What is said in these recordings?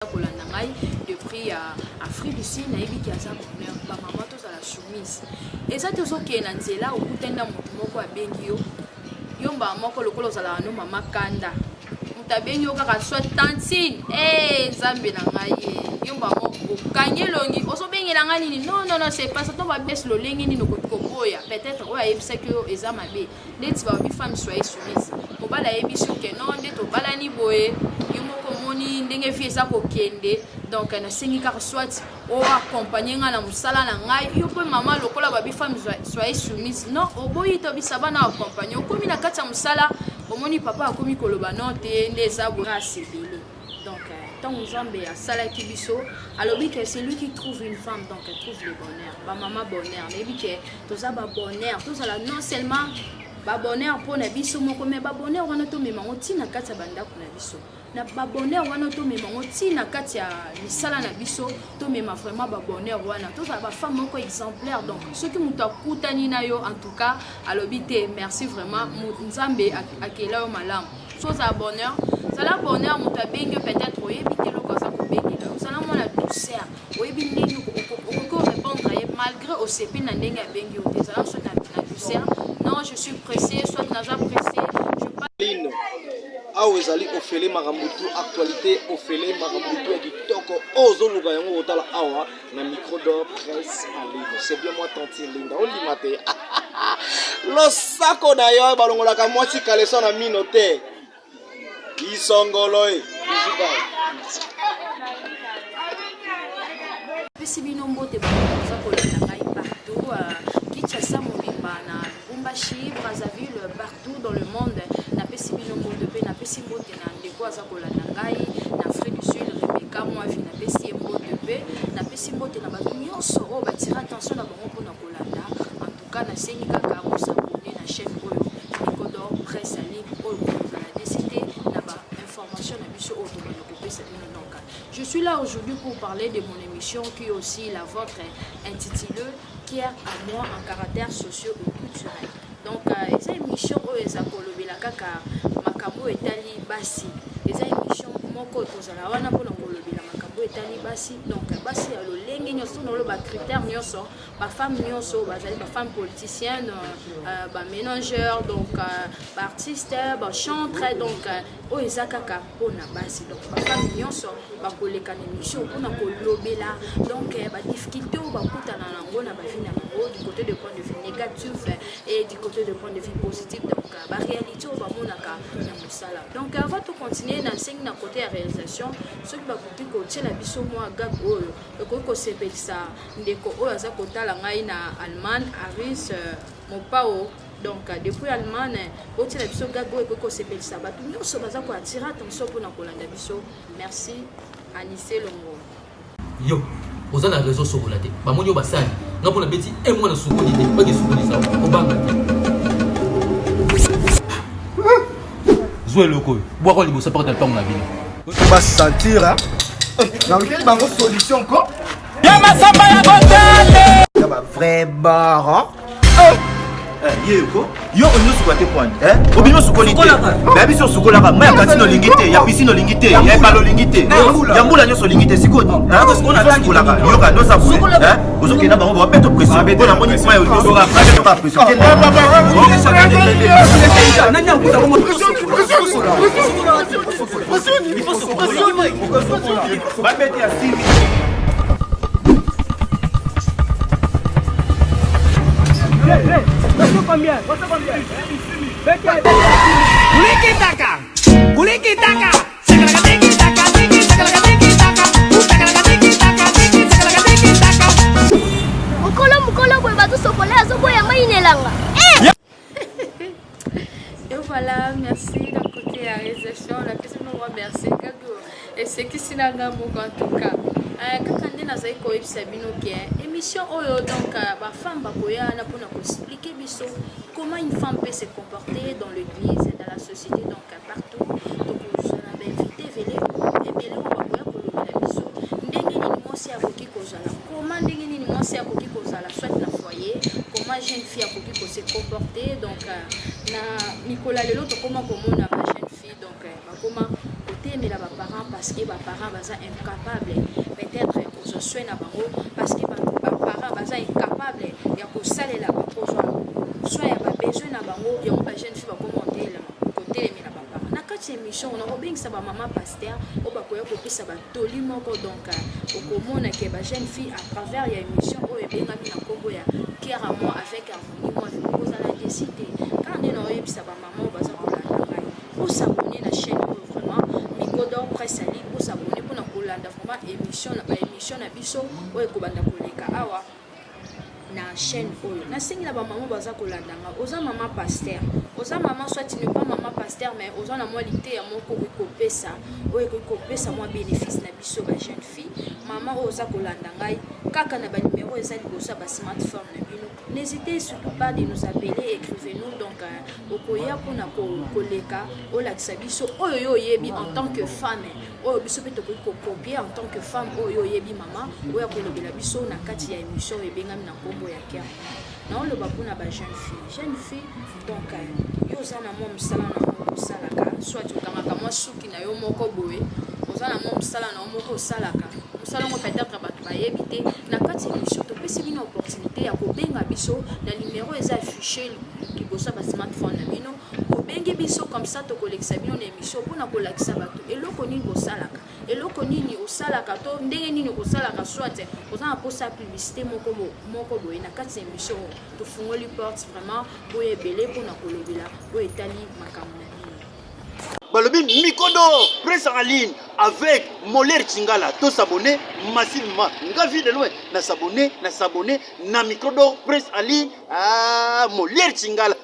depuis Afrique du Sud, naïbi qui a sa bonheur, ma maman tous à la soumise. Et ça tout ce qui est là, au bout d'un moko à Bengio, yomba moko le colo à la no maman Kanda. Muta Bengio kaka soit tantine, Zambe nangaye, yomba moko kanye longi, oso bengi nangani non c'est pas ça, on va baisser le lengi ni no koboya. Peut-être ouais il sait que ezamabe, net va bi femme soit soumise. On va la émission que non, net au balani boye. Moni ndenge vie eza kokende donc na sengi ka soit o accompagner nga na musala na ngai yo pe mama lokola ba bi femme soit soumise non oboyi to bisaba na accompagner okomi na kati ya musala omoni papa akomi koloba non te ndeza bora sebele donc tant Nzambe a sala ki biso alobi que c'est lui qui trouve une femme donc elle trouve le bonheur ba mama bonheur nebi que toza ba bonheur tozala non seulement ba bonheur pour na biso moko mais ba bonheur wana to mema otina kati ya bandako na biso na ba bonheur wana to mema otina kati ya misala na biso to mema vraiment ba bonheur wana to ba femme moko exemplaire donc ce qui muta kutani na yo en tout cas alobité merci vraiment Nzambe akela yo malamu so za bonheur ça la bonheur muta bengi peut-être oyebité lo koza ko bengi là ça la mona douceur oyebi ndenge ko répondre malgré au CP na ndenge bengi o te ça la soit na douceur non je suis pressé soit naza pressé je pas Awezali ofele marambutu actualité ofele marambutu et kitoko ozo luba yango otala awa na micro d'or presse en ligne c'est bien moi tanti linda on dit maté lo sako na yo balongola ka mwasi kaleso na minote isongolo pesi bino mbote ba sako na ngai partout Kinshasa mobimba na Lubumbashi Brazzaville partout dans le monde na pesi bino mbote pe na pesi mbote na ndeko aza kolanda ngai na Afrique du Sud Rebecca moi vi na pesi mbote pe na pesi mbote na bato nyonso oyo batira attention na bango mpona kolanda en tout cas nasengi kaka kosabone na chaîne oyo Nikodor presse en ligne oyo kozala décidé na ba information na biso oyo tobanda kopesa bino donc je suis là aujourd'hui pour parler de mon émission qui est aussi la vôtre intitulée Qui est à moi en caractère socio et culturel. Donc eza émission oyo eza kolobela kaka makambo etali basi eza émission moko kozala wana mpona kolobela makambo etali basi donc basi ya lolenge nyonso na ba critères nyonso ba femme nyonso bazali ba femme politicienne ba ménageur donc ba artiste ba chanteur donc oyo eza kaka mpona basi donc ba femme nyonso bakoleka na émission mpona kolobela donc ba difficulté oyo bakutana nango na bavi na bango du côté de point de vue négatif et du côté de point de vue positif donc ba réalité oyo bamonaka na mosala donc avant de continuer na nsengi na côté ya réalisation soki bakoki kotiela biso mwa gag oyo ekoki kosepelisa ndeko oyo aza kotala ngai na Allemagne Aris Mopao donc depuis Allemagne otiela biso gag oyo ekoki kosepelisa bato nyonso baza koatira attention mpona kolanda biso merci Anissé Longo yo oza na réseau sokola te bamoni yo basali nga mpona beti mwana sukoli te baki sukoli sa obanga te zwa eloko oyo bwaka liboso mpaka ntango na bino basentir nangi bango solution ko ya masamba ya botale ya ba vrai bar yeko yo onyo suka te point obino sukoli te ba biso sukola ka maya katino lingite ya pisino lingite ya balo lingite ya mbula nyoso lingite sikoni sukola ka yo ka no sa bu ozoke na bango ba peto pression be na moni maya onyo suka ka pas pression nanya kuta ko ba beti ya simi Et voilà, merci d'un côté à la réalisation, la question nous remercie et c'est qui s'y n'a pas en tout cas. Kaka nde nazali koyebisa bino ke émission oyo donc ba femme bakoya na pona ko expliquer biso comment une femme peut se comporter dans l'église et dans la société donc partout donc je l'avais invité vele ebele ko bakoya ko lobela biso ndenge nini mwasi akoki kozala comment ndenge nini mwasi akoki kozala soit na foyer comment jeune fille akoki ko se comporter donc na Nicolas lelo to comment komona ba jeune fille donc bakoma kotemela ba parents parce que les parents sont incapables peut-être de soigner parce que les parents sont incapables de saler la soit il y a besoin de il y a une jeune fille qui va commenter la papa. Na kati émission on a bien que ça va maman pasteur au bakoya ko pesa ba toli moko donc au komona ke ba jeune fille à travers ya émission o ebenga na kombo ya cœur à moi avec harmonie moi je pose à la décider quand on est ça va maman ba za ko la pour s'abonner la chaîne vraiment Microdor Presse Ali pour s'abonner pour na kolanda vraiment émission na biso o ekobanda koleka awa na chaîne oyo na singi la ba maman baza kolanda nga oza maman pasteur oza maman soit tu n'es pas maman pasteur mais oza na moi lité ya moko ko pesa moi bénéfice na biso ba jeune fille maman oza kolanda ngai kaka na ba numéro eza liboso ba smartphone na bino n'hésitez surtout pas de nous appeler écrivez-nous donc okoya pona koleka olakisa biso oyo yebi en tant que femme oyo biso pe to ko copier en tant que femme oyo yebi maman oyo kolobela biso na kati ya émission ebengami na kombo ya kia na oloba pona ba jeune fille donc yo za na mo msala na mo salaka soit okangaka mwa suki na yo moko boye oza na mo msala na moko salaka msala ngo peut-être bato bayebi te na kati ya émission topesi bino opportunité ya kobenga biso na numéro eza affiché liboso ba smartphone na bino obengi biso comme ça tokolekisa bino na émission mpona kolakisa bato eloko nini bosalaka eloko nini osalaka to ndenge nini kosalaka soit oza na mposa publicité moko boye na kati ya émission tofungoli porte vraiment boye ebele mpona kolobela boye etali makambo na bino Balobi Microdor Presse en ligne avec Moller Chingala. Tous s'abonner massivement. Nga vie de loin. Na s'abonner na Microdor Presse en ligne. Ah, Moller Chingala.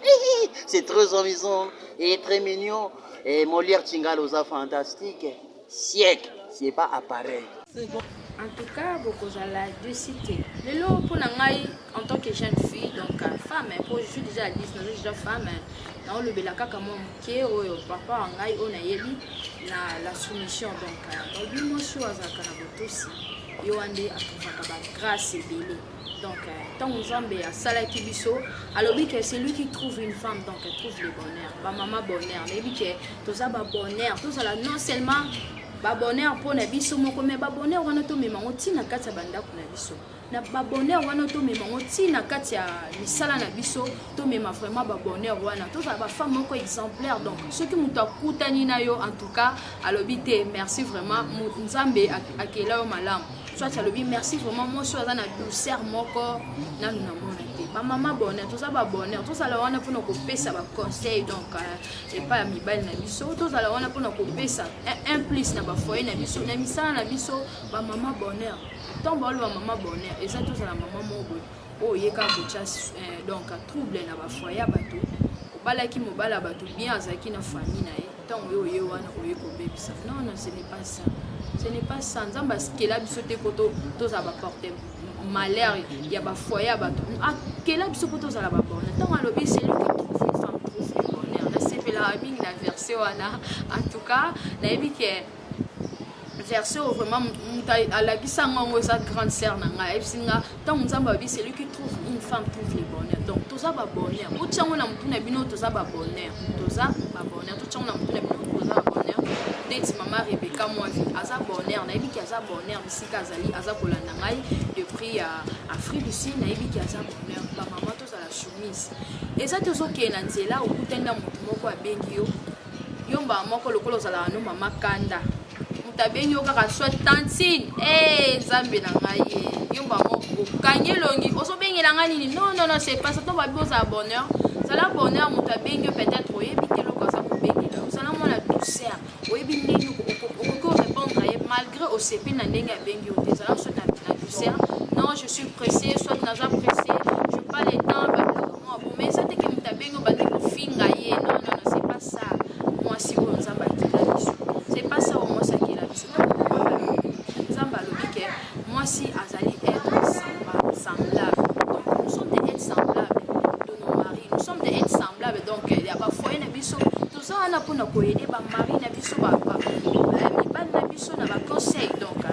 C'est très amusant et très mignon. Et Moller Chingala aux fantastique. Siècle. C'est pas appareil. En tout cas, beaucoup de la deux cités. Le lot pour ngai en tant que jeune fille, donc femme, pour je suis déjà 10, je suis déjà femme. Dans le belaka comme qui papa ngai on a yebi la soumission donc dans moi suis azaka na botosi yo ande akufaka ba grâce belé donc tant Nzambe a salaki biso alobi que c'est lui qui trouve une femme donc elle trouve le bonheur ba maman bonheur yebi que toza ba bonheur tozala non seulement ba bonheur pour na biso moko mais ba bonheur wana to mema otina kati ya bandako na biso na ba bonheur wana to mema otina kati ya misala na biso to mema vraiment ba bonheur wana to ba femme moko exemplaire donc ceux qui muta kutani na yo en tout cas alobi te merci vraiment Nzambe akela yo malamu soit alobi merci vraiment moi so na douceur moko na na mona te ba mama bonheur to ba bonheur to sala wana pona ko pesa ba conseil donc et pas mibali na biso to sala wana pona ko pesa un plus na ba foyer na biso na misala na biso ba mama bonheur tant ba mama bonheur et ça to sala mama mobo o yeka bocha donc trouble na ba foyer bato obalaki mobala bato bien azaki na famille na ye tant yo ye wana o yeko bebisa non ce n'est pas ça. Ce n'est pas ça. Nzamba parce que là biso te koto to za ba porter malheur il y a ba foyer bato ah que là biso koto za la ba bonheur tant alobi c'est lui qui trouve une femme trouve le bonheur là c'est la rabine la version wana en tout cas na yebi que version vraiment à la gisango sa grande sœur na nga esinga tant Nzamba bi c'est lui qui trouve une femme trouve le bonheur donc to za ba bonheur o tsango na mutuna bino to za ba bonheur to za ba bonheur to tsango na mutuna bino to za ba bonheur date maman Rebecca moi aza bonheur na yebi ki aza bonheur bisika azali aza kolanda ngai depuis Afrique du Sud na yebi ki aza bonheur ba maman to za la soumise et ça to so ke na nzela okutenda mutu moko abengi yo yomba moko lokolo za la no mama kanda tabengi okaka soit tantine Nzambe na ngai yomba moko kanyelongi osobengela ngai nini non c'est pas ça to ba boza bonheur ça la bonheur mutu abengi peut-être oyebi te loko za kobengela osala mona douceur oyebi nini oko répondre malgré osepi na ndenge abengi o te ça soit na douceur non je suis pressé soit naza pressé je pas le temps moi mais ça te que mutu abengi ba te kofinga ye non c'est pas ça moi si on Nzamba c'est pas ça au moins ça qui est là Nzamba lobi que moi si azali être semblable donc nous sommes des êtres semblables de nos maris nous sommes des êtres semblables donc il y a pas foyer na biso tout ça on a pour nous aider ba mari na biso ba mibali na biso na ba conseil donc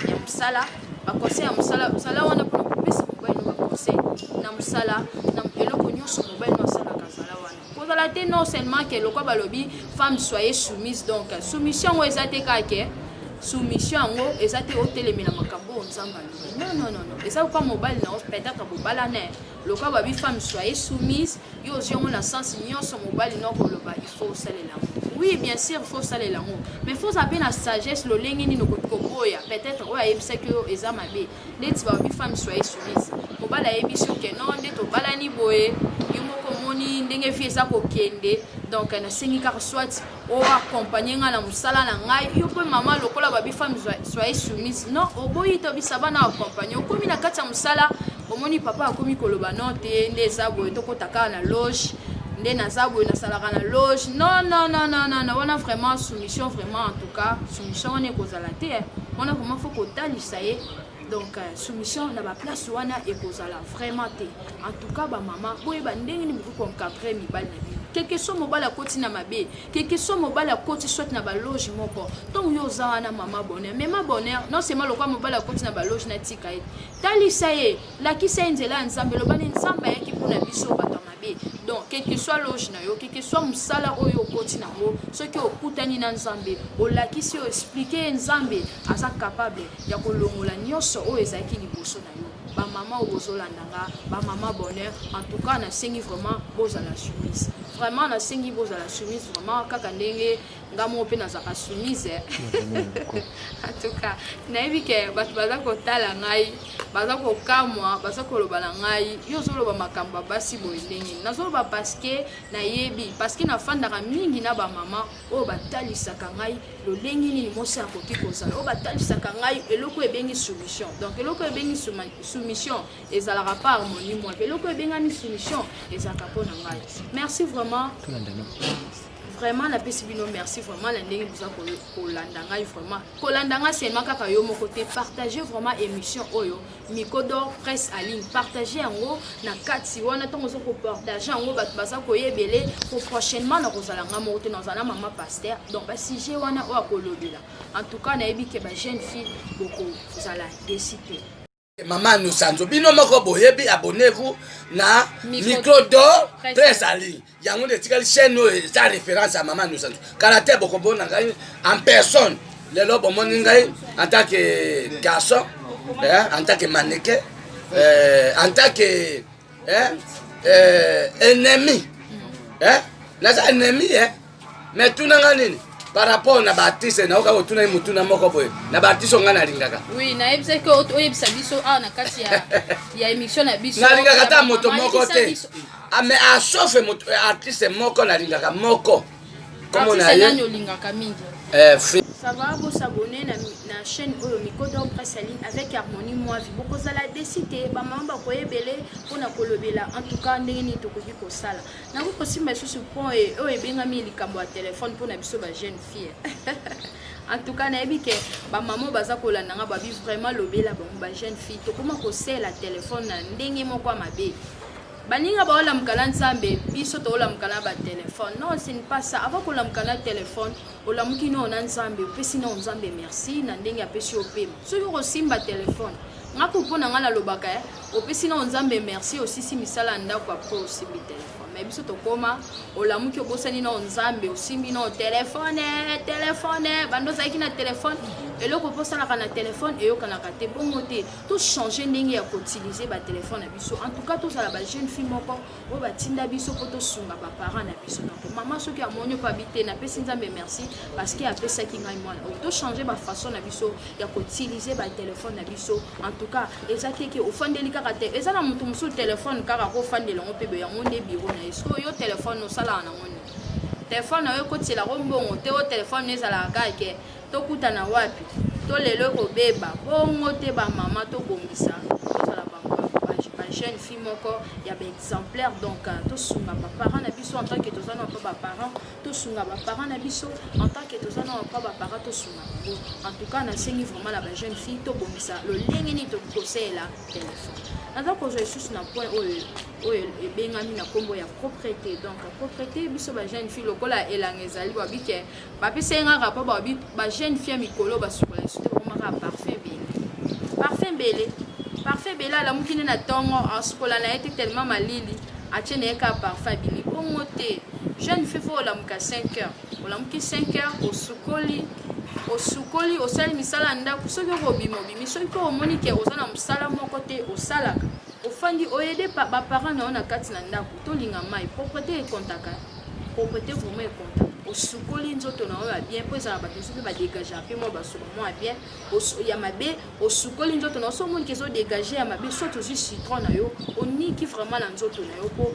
ya musala ba conseil ya musala wana pour nous pesa mobile ba conseil na musala na eloko nyonso mobile na sala kasala wana pour la te non seulement que lokwa balobi femme soyez soumise donc soumission o ezate kake soumission yango eza te otelemela makambo onzamba non eza kwa mobali na peut-être bobala ne loka babi femme soyez soumise yo oziongo na sens nyonso mobali na koloba il faut salela oui bien sûr il faut salela ngo mais faut savoir na sagesse lo lengi ni koboya peut-être oya yebisa que eza mabe ndeti babi femme soyez soumise mobali ayebiso ke non ndeto bala ni boye moni ndenge fi eza kokende donc na sengi kaka soit o accompagner nga na musala na ngai yo pe mama lokola babi femme soyez soumise non oboyi to bisaba na accompagner okomi na kati ya musala omoni papa akomi koloba non te nde eza boye tokotaka na loge nde naza boye nasalaka na loge non wana vraiment soumission vraiment en tout cas soumission wana ekozala te wana vraiment faut kotalisa ye. Donc soumission na ba place wana ekozala vraiment te en tout cas ba mama boye ba ndenge ni buku encadrer mibali na bi quelque soit mobala koti na mabe quelque soit mobala koti soit na ba loge moko donc yo za na mama bonheur mais ma bonheur non c'est mal lokwa mobala koti na ba loge na tika et talisa ye la ki sa nzela nzambe lobani nzamba yaki pona biso bato mabe donc quel que soit loge na yo quel que soit musala oyo koti na ngo ce que okutani na nzambe olakisi o expliquer nzambe asa capable ya kolongola nyoso oyo ezaki liboso na yo ba mama ozolandanga ba mama bonheur en tout cas na sengi vraiment bozala soumise vraiment na sengi bozala soumise vraiment kaka ndenge ngamo pe na zaka soumise en tout cas na ebike bato baza kotala ngai baza kokamwa baza koloba na ngai yo zoloba makamba basi boye ndenge nazoloba parce que na yebi parce que na fandaka mingi na ba mama o batalisaka ngai lo lengi ni mosi akoki kozala o batalisaka ngai eloko ebengi soumission donc eloko ebengi soumission ezalaka pas harmonie moi eloko ebengani soumission ezalaka pona ngai merci vraiment la pesibino merci vraiment la ndenge buza kolandanga vraiment kolandanga c'est makaka yo moko te partager vraiment émission oyo Microdor presse en ligne partager yango na kati wana tongo zo ko partager yango bato baza koyebele pour prochainement na kozalanga mo te na mama pasteur donc ba sujet wana o akolobela en tout cas na yebi ke ba jeune fille boko zala décider. Maman nous sanzo bino moko boyebi abonnez-vous na Microdor presse en ligne yango de tikali chaîne sa référence à Maman nous sanzo karaté boko bona ngai en personne le lobo moni ngai en tant que garçon en tant que mannequin en tant que ennemi na ennemi mais tout nanga nini par rapport na baptiste na oka otuna mutuna moko boye na baptiste ngana lingaka oui na ebise ko oyebisa biso na kati ya émission na biso na lingaka ta moto moko te mais a chauffe moto artiste moko na lingaka moko comme na ye lingaka mingi ça va vous s'abonner na chaîne Microdor presse en ligne avec harmonie moi vie beaucoup za la décider ba mamba koyebele pona kolobela en tout cas ndenge ni tokoki kosala na ko simba sous point o ebenga mi likambo ya téléphone pona biso ba jeune fille en tout cas na ebike ba maman baza kolanda nga ba bi vraiment lobela ba jeune fille to koma ko sela téléphone na ndenge moko mabe baninga ba ola mkala nzambe biso to ola mkala ba téléphone non ce n'est pas ça avant ko la mkala téléphone ola mukino na nzambe pesi na nzambe merci na ndenge apesi opema so yo simba téléphone ngako pona ngala lobaka opesi na nzambe merci aussi si misala ndako après aussi bi téléphone mais biso to koma ola muki obosani na nzambe osimbi na téléphone bando zaiki na téléphone eloko posala kana téléphone et yo kana kate bongo te tout changer ndenge ya utiliser ba téléphone na biso en tout cas tous ala ba jeune fille moko o batinda biso poto sunga ba parents na biso donc maman soki amonyo pa bité na pesi nzambe merci parce que apesa ki ngai mwana to changer ba façon na biso ya utiliser ba téléphone na biso en tout cas ezaki ke ofandeli kaka te ezana mutu musu téléphone kaka ko fandela ngo pebe ya monde biro na esko yo téléphone no sala na ngoni téléphone na yo ko tila ko mbongo te o téléphone ezala kaka to kutana wapi to lelo ko beba bongo te ba mama to bombisa sala ba jeune fille moko ya ba exemplaire donc to sunga ba parents na biso en tant que tozana pas ba parents to sunga ba parents na biso en tant que tozana pas ba parents to sunga en tout cas na sengi vraiment la ba jeune fille to bombisa le lengi ni to kosela téléphone nada ko je suis na point oyo ebengami na kombo ya propriété donc propriété biso ba jeune fille lokola elangezali wa bike ba pesenga ka pa ba jeune fille mikolo ba sukola sote ko maka parfait bela la mukine na tongo asukola na été tellement malili atiene ka parfait bili bongo te jeune fille fo la muka 5 heures ola muki 5 heures au sukoli osukoli osali misala ndako soki okobima obimi soki mpe omoni ke oza na mosala moko te osalaka ofandi oyede baparent na yo na kati na ndako tolinga mai propreté ekontaka propreté vraiment ekontaka osukoli nzoto na yo ya bien mpo ezala bato mosusu mpe badégage mpe mwa basuka mwa ya bien ya mabe osukoli nzoto na yo so omoni ke ezodégage ya mabe soit ozwi citron na yo oniki vraiment na nzoto na yo mpo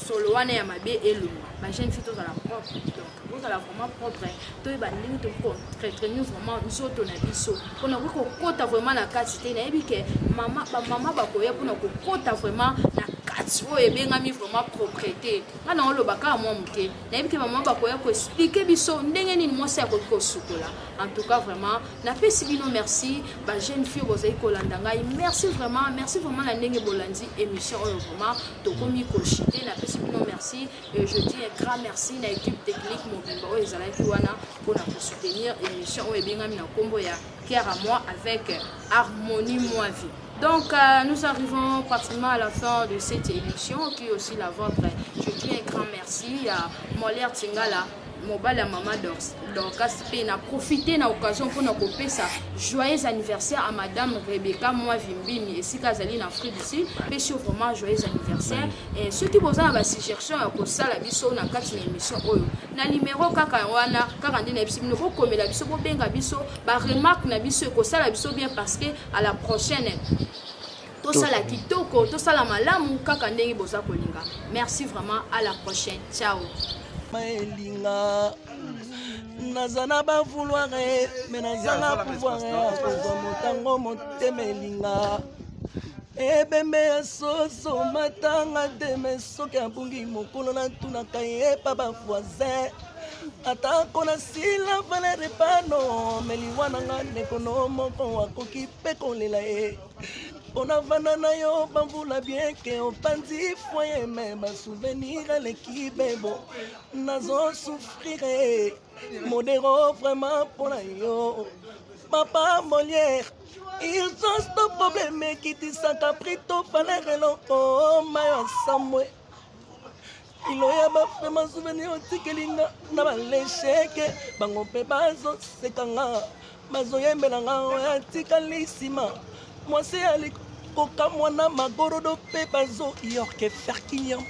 solo wana ya mabe elongwa bajeune fille tozala propre donc tozala vraiment propre toyeba ndenge tokotraitrenir vraiment nzoto na biso mpona koki kokota vraiment na kati te nayebi ke bamama bakoya mpona kokota vraiment na kati oyo ebengami vraiment propreté nga na oloba kaka mwa moke nayebi ke bamama bakoya koexplike biso ndenge nini mwasi akoki kosukola en tout cas vraiment napesi bino merci bajeune fille bozali kolanda ngai merci vraiment na ndenge bolandi émission oyo vraiment tokomi koshite napesi bino merci et je dis un grand merci na équipe technique mobimba oyo ezalaki wana mpona kosoutenir émission oyo ebengami na nkombo ya Cœur à moi avec Harmonie Moi Vie. Donc nous arrivons pratiquement à la fin de cette émission qui est aussi la vôtre. Je dis un grand merci à Molaire Tingala, mobile à Maman Dorcas P. n'a profité na occasion pour nous couper ça. Joyeux anniversaire à Madame Rebecca Moi Vimbimi et si Kazali en Afrique d'ici. Pécho vraiment joyeux anniversaire. Et ceux qui posent la chercheur pour ça la biso na 4 émissions oyo. Na numéro kaka wana 49 nous comme la biso pour benga biso ba remarque na biso ko ça la biso bien parce que à la prochaine tosala kitoko tosala malamu kaka ndenge boza kolinga. Merci vraiment à la prochaine. Ciao. Maelinga nazana ba vouloir mais nazana pouvoir kozwa motango motemelinga ebembe ya soso matanga te me soki abungi mokolo natunaka ye pa bavoisin atako na sila valere pano meliwana nga nekono moko akoki mpe kolela ye mpona vanda na yo bamvula bien ke opanzi foye me basouvenir eleki bebo nazosouffrire modero vraiment mpona yo papa Molière urgence to problème ekitisaka prito valere eloko mayo asamwe iloya bafrema souvenir otikelinga na balesheke bango mpe bazosekanga bazoyembelanga oyo atikali nsima mwasi alikoka mwana magorodo mpe bazo yorke ferkinyam